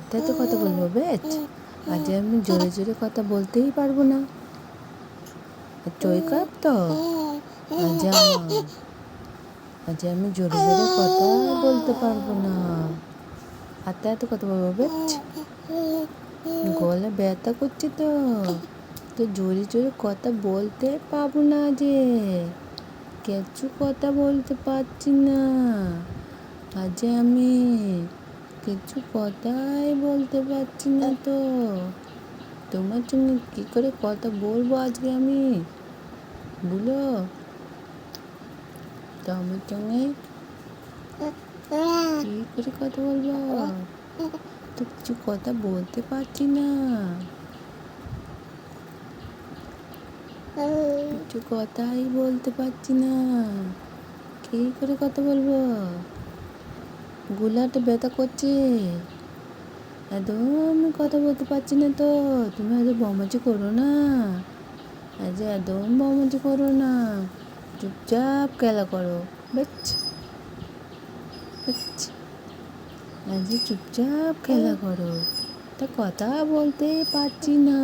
হাতে হাতে কথা বলবো বেশ। আজ আমি জোরে জোরে কথা বলতেই পারবো না। চৈকাপ তো আজ আমি জোরে জোরে কথা বলতে পারবো না। হাতে হাতে কথা বলবো বেশ। গলা ব্যথা করছে তো তো জোরে জোরে কথা বলতে পারবো না যে, কিছু কথা বলতে পারছি না। আজ আমি কিছু কথাই বলতে পারছি না তো। তোমার সঙ্গে কী করে কথা বলবো আজকে আমি বলো? তোমার সঙ্গে কী করে কথা বলবো? তো কিছু কথা বলতে পারছি না। কিছু কথাই বলতে পারছি না। কী করে কথা বলবো? গলাটা ব্যথা করছে, একদম কথা বলতে পারছি না তো। তুমি আজ বমাজি করো না, আজ একদম বমাজি করো না, চুপচাপ খেলা করো বেশ। আজ চুপচাপ খেলা করো, তা কথা বলতে পারছি না।